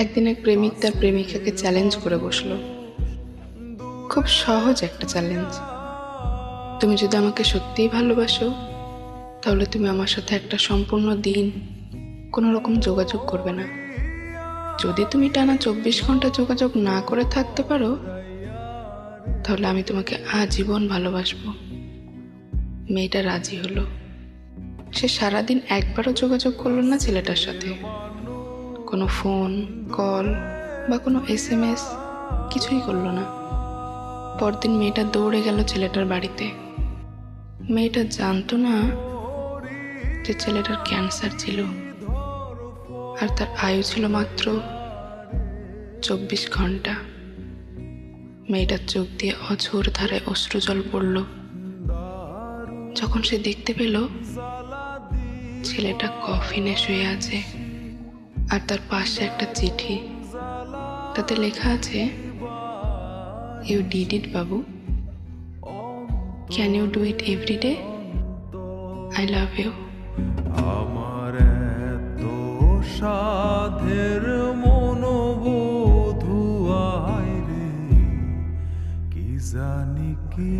একদিন এক প্রেমিক তার প্রেমিকাকে চ্যালেঞ্জ করে বসলো। খুব সহজ একটা চ্যালেঞ্জ। তুমি যদি আমাকে সত্যিই ভালোবাসো, তাহলে তুমি আমার সাথে একটা সম্পূর্ণ দিন কোনো রকম যোগাযোগ করবে না। যদি তুমি টানা 24 ঘন্টা যোগাযোগ না করে থাকতে পারো, তাহলে আমি তোমাকে আজীবন ভালোবাসবো। মেয়েটা রাজি হলো। সে সারাদিন একবারও যোগাযোগ করলো না ছেলেটার সাথে। কোনো ফোন কল বা কোনো SMS কিছুই করলো না। পরদিন মেয়েটা দৌড়ে গেল ছেলেটার বাড়িতে। মেয়েটা জানতো না যে ছেলেটার ক্যান্সার ছিল, আর তার আয়ু ছিল মাত্র 24 ঘন্টা। মেয়েটার চোখ দিয়ে অঝোর ধারায় অশ্রুজল পড়ল যখন সে দেখতে পেল ছেলেটা কফিনে শুয়ে আছে, আর তার পাশে একটা চিঠি। তাতে লেখা আছে, ইউ ডিড ইট বাবু, can you do it every day, I love you. আমার এত সাধের মনোবোধ আয় রে, কি জানি কি